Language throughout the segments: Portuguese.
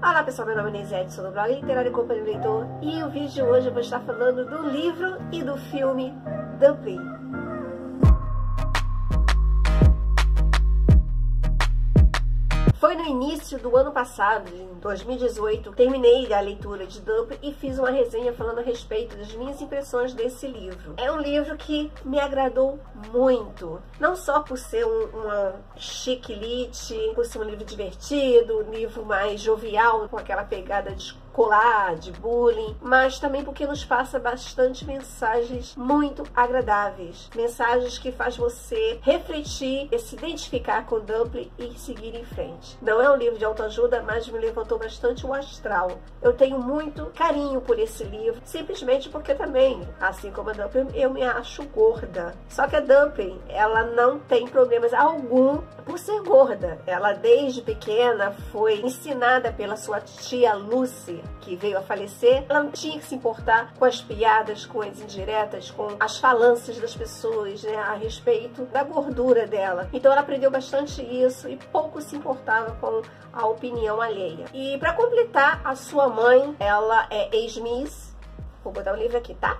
Olá pessoal, meu nome é Neizete, sou do blog Literário e Companhia do Leitor e o vídeo de hoje eu vou estar falando do livro e do filme Dumpling. Foi no início do ano passado, em 2018, terminei a leitura de Dumpling e fiz uma resenha falando a respeito das minhas impressões desse livro. É um livro que me agradou muito, não só por ser uma chique lit, por ser um livro divertido, um livro mais jovial, com aquela pegada de escolar, de bullying, mas também porque nos passa bastante mensagens muito agradáveis, mensagens que faz você refletir e se identificar com Dumpling e seguir em frente. Não é um livro de autoajuda, mas me levantou bastante o astral. Eu tenho muito carinho por esse livro, simplesmente porque também, assim como a Dumpling, eu me acho gorda. Só que a Dumpling, ela não tem problemas algum por ser gorda. Ela desde pequena foi ensinada pela sua tia Lucy, que veio a falecer. Ela não tinha que se importar com as piadas, com as indiretas, com as falâncias das pessoas, né, a respeito da gordura dela. Então ela aprendeu bastante isso e pouco se importava com a opinião alheia. E para completar, a sua mãe, ela é ex-miss. Vou botar o livro aqui, tá?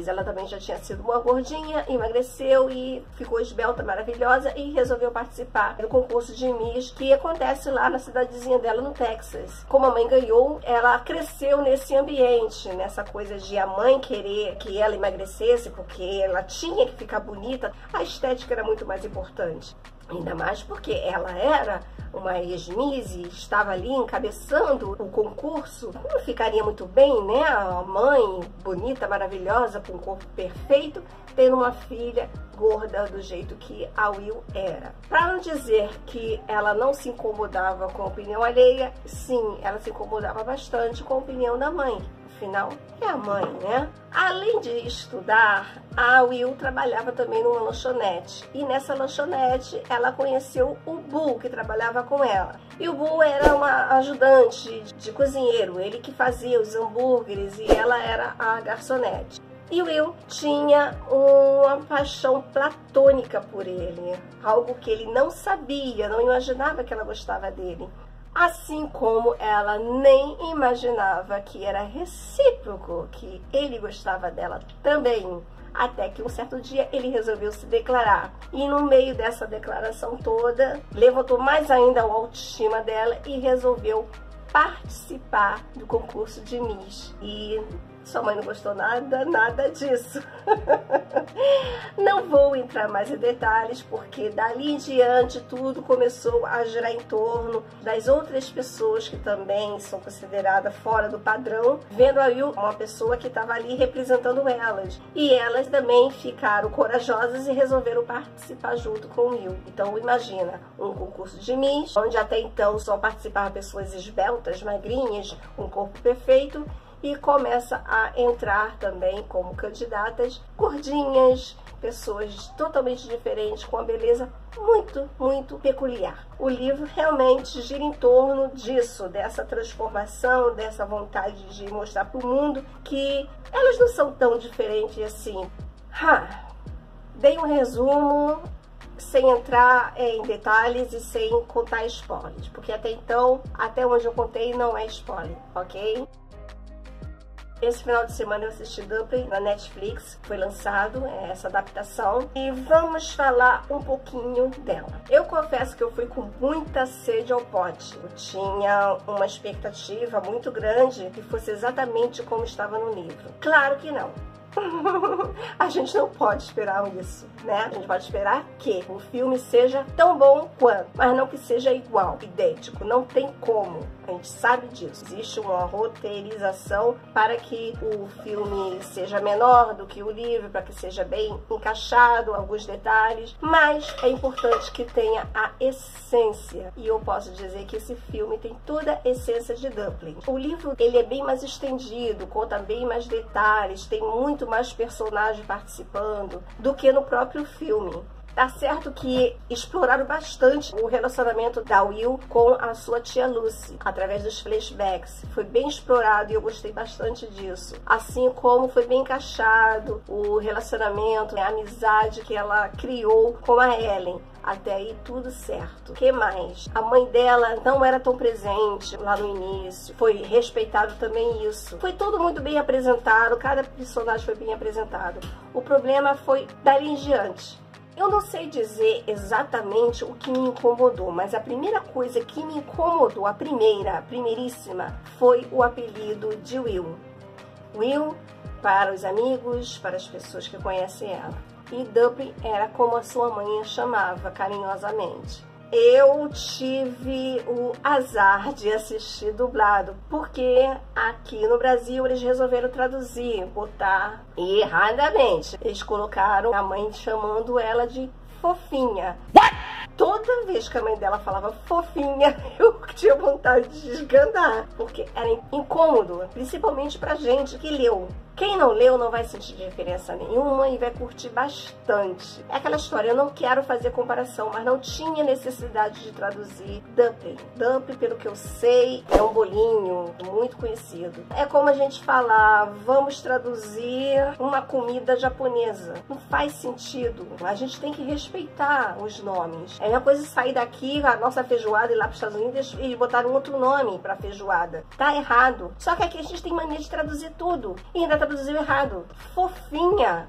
Ela também já tinha sido uma gordinha, emagreceu e ficou esbelta, maravilhosa, e resolveu participar do concurso de Miss que acontece lá na cidadezinha dela no Texas. Como a mãe ganhou, ela cresceu nesse ambiente, nessa coisa de a mãe querer que ela emagrecesse porque ela tinha que ficar bonita. A estética era muito mais importante. Ainda mais porque ela era uma ex-miss e estava ali encabeçando o concurso. Não ficaria muito bem, né? A mãe bonita, maravilhosa, com um corpo perfeito, tendo uma filha gorda do jeito que a Will era. Para não dizer que ela não se incomodava com a opinião alheia, sim, ela se incomodava bastante com a opinião da mãe. Afinal, é a mãe, né? Além de estudar, a Will trabalhava também numa lanchonete. E nessa lanchonete, ela conheceu o Bull, que trabalhava com ela. E o Bull era uma ajudante de cozinheiro, ele que fazia os hambúrgueres e ela era a garçonete. E Will tinha uma paixão platônica por ele, algo que ele não sabia, não imaginava que ela gostava dele. Assim como ela nem imaginava que era recíproco, que ele gostava dela também. Até que um certo dia ele resolveu se declarar. E no meio dessa declaração toda, levantou mais ainda a autoestima dela e resolveu participar do concurso de Miss. E sua mãe não gostou nada disso. Não vou entrar mais em detalhes, porque dali em diante tudo começou a girar em torno das outras pessoas que também são consideradas fora do padrão, vendo a Will uma pessoa que estava ali representando elas. E elas também ficaram corajosas e resolveram participar junto com o Will. Então imagina, um concurso de Miss, onde até então só participavam pessoas esbeltas, magrinhas, um corpo perfeito, e começa a entrar também como candidatas gordinhas, pessoas totalmente diferentes, com uma beleza muito peculiar. O livro realmente gira em torno disso, dessa transformação, dessa vontade de mostrar para o mundo que elas não são tão diferentes assim. Dei um resumo sem entrar em detalhes e sem contar spoilers, porque até então, até onde eu contei, não é spoiler, ok? Esse final de semana eu assisti Dumpling na Netflix, foi lançado essa adaptação, e vamos falar um pouquinho dela. Eu confesso que eu fui com muita sede ao pote. Eu tinha uma expectativa muito grande que fosse exatamente como estava no livro. Claro que não. A gente não pode esperar isso, né? A gente pode esperar que o filme seja tão bom quanto, mas não que seja igual, idêntico, não tem como. A gente sabe disso. Existe uma roteirização para que o filme seja menor do que o livro, para que seja bem encaixado, alguns detalhes, mas é importante que tenha a essência. E eu posso dizer que esse filme tem toda a essência de Dumpling. O livro, ele é bem mais estendido, conta bem mais detalhes, tem muito mais personagens participando do que no próprio filme. Tá certo que exploraram bastante o relacionamento da Will com a sua tia Lucy, através dos flashbacks. Foi bem explorado e eu gostei bastante disso. Assim como foi bem encaixado o relacionamento, a amizade que ela criou com a Ellen. Até aí tudo certo. O que mais? A mãe dela não era tão presente lá no início. Foi respeitado também isso. Foi tudo muito bem apresentado. Cada personagem foi bem apresentado. O problema foi dali em diante. Eu não sei dizer exatamente o que me incomodou, mas a primeira coisa que me incomodou, a primeiríssima, foi o apelido de Will. Will, para os amigos, para as pessoas que conhecem ela. E Dumpling era como a sua mãe a chamava carinhosamente. Eu tive o azar de assistir dublado, porque aqui no Brasil eles resolveram traduzir, botar erradamente. Eles colocaram a mãe chamando ela de fofinha. Toda vez que a mãe dela falava fofinha, eu tinha vontade de esganar, porque era incômodo, principalmente pra gente que leu. Quem não leu não vai sentir diferença nenhuma e vai curtir bastante. É aquela história, eu não quero fazer comparação, mas não tinha necessidade de traduzir Dumpling. Dumpling, pelo que eu sei, é um bolinho muito conhecido. É como a gente falar, vamos traduzir uma comida japonesa. Não faz sentido. A gente tem que respeitar os nomes. É a mesma coisa sair daqui, a nossa feijoada, e ir lá para os Estados Unidos e botar um outro nome para feijoada. Tá errado. Só que aqui a gente tem mania de traduzir tudo. E ainda traduziu errado. Fofinha.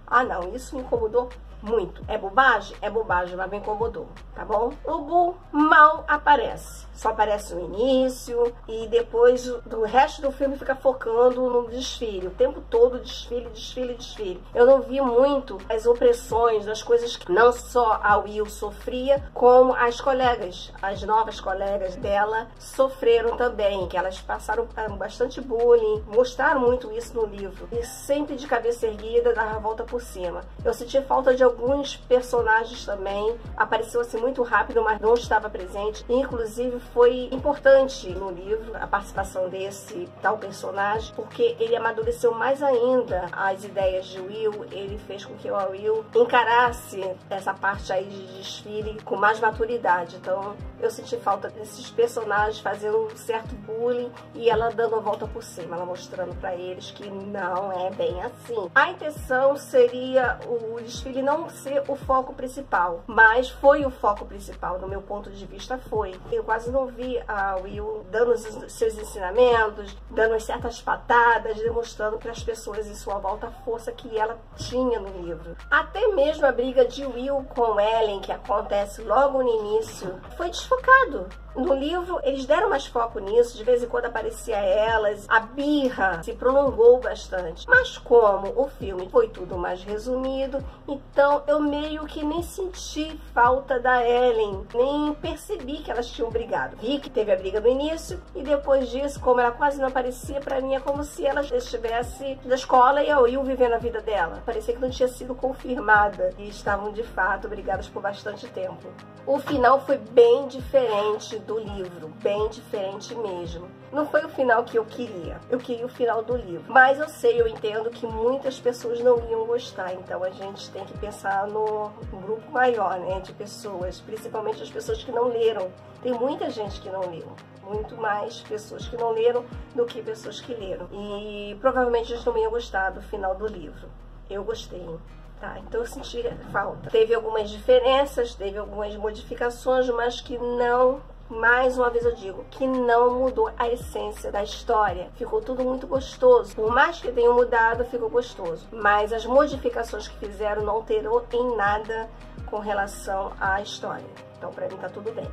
Ah, não, isso me incomodou muito. É bobagem? É bobagem, mas me incomodou, tá bom? O Boo mal aparece. Só aparece no início e depois do resto do filme fica focando no desfile. O tempo todo desfile, desfile, desfile. Eu não vi muito as opressões, as coisas que não só a Will sofria, como as colegas, as novas colegas dela sofreram também, que elas passaram bastante bullying, mostraram muito isso no livro. E sempre de cabeça erguida, dava a volta por cima. Eu senti falta de alguns personagens também. Apareceu assim muito rápido, mas não estava presente. Inclusive foi importante no livro a participação desse tal personagem, porque ele amadureceu mais ainda as ideias de Will. Ele fez com que o Will encarasse essa parte aí de desfile com mais maturidade. Então eu senti falta desses personagens fazendo um certo bullying e ela dando a volta por cima, ela mostrando para eles que não é bem assim. A intenção seria o desfile não ser o foco principal, mas foi o foco principal, no meu ponto de vista foi. Eu quase não vi a Will dando os seus ensinamentos, dando certas patadas, demonstrando para as pessoas em sua volta a força que ela tinha no livro. Até mesmo a briga de Will com Ellen, que acontece logo no início, foi desfocado. No livro, eles deram mais foco nisso, de vez em quando aparecia elas, a birra se prolongou bastante. Mas como o filme foi tudo mais resumido, então eu meio que nem senti falta da Ellen, nem percebi que elas tinham brigado. Vi que teve a briga no início e depois disso, como ela quase não aparecia, pra mim é como se ela estivesse na escola e a Will vivendo a vida dela. Parecia que não tinha sido confirmada e estavam de fato brigadas por bastante tempo. O final foi bem diferente do livro, bem diferente mesmo. Não foi o final que eu queria o final do livro. Mas eu sei, eu entendo que muitas pessoas não iam gostar, então a gente tem que pensar no grupo maior, né, de pessoas, principalmente as pessoas que não leram. Tem muita gente que não leu, muito mais pessoas que não leram do que pessoas que leram. E provavelmente eles não iam gostar do final do livro. Eu gostei. Tá, então eu senti falta. Teve algumas diferenças, teve algumas modificações, mas que não, mais uma vez eu digo, que não mudou a essência da história. Ficou tudo muito gostoso. Por mais que tenham mudado, ficou gostoso. Mas as modificações que fizeram não alterou em nada com relação à história. Então pra mim tá tudo bem.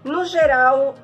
No geral,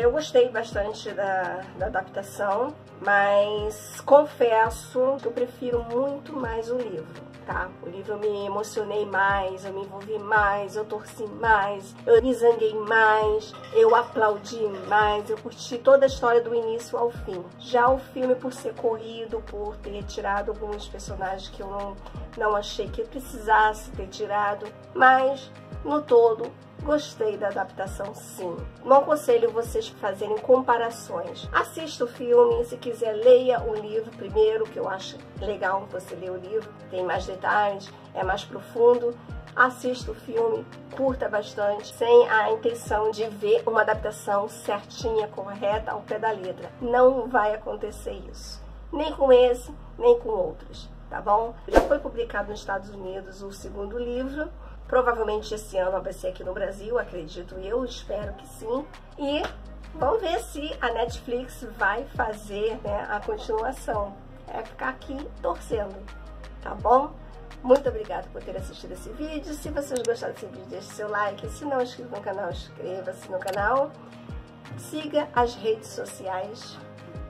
eu gostei bastante da adaptação, mas confesso que eu prefiro muito mais o livro. Tá? O livro eu me emocionei mais, eu me envolvi mais, eu torci mais, eu me zanguei mais, eu aplaudi mais, eu curti toda a história do início ao fim. Já o filme, por ser corrido, por ter tirado alguns personagens que eu não achei que eu precisasse ter tirado, mas no todo gostei da adaptação, sim. Não aconselho vocês fazerem comparações. Assista o filme, se quiser leia o livro primeiro, que eu acho legal você ler o livro, tem mais detalhes, é mais profundo. assista o filme, curta bastante, sem a intenção de ver uma adaptação certinha, correta, ao pé da letra. Não vai acontecer isso. Nem com esse, nem com outros, tá bom? Já foi publicado nos Estados Unidos o segundo livro. Provavelmente esse ano vai ser aqui no Brasil, acredito eu, espero que sim. E vamos ver se a Netflix vai fazer, né, a continuação. É ficar aqui torcendo, tá bom? Muito obrigada por ter assistido esse vídeo. Se vocês gostaram desse vídeo, deixe seu like. Se não é inscrito no canal, inscreva-se no canal. Siga as redes sociais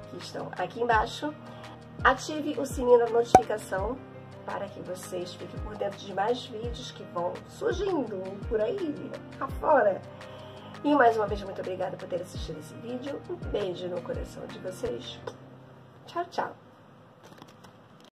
que estão aqui embaixo. Ative o sininho da notificação para que vocês fiquem por dentro de mais vídeos que vão surgindo por aí, afora. E mais uma vez, muito obrigada por ter assistido esse vídeo. Um beijo no coração de vocês. Tchau, tchau.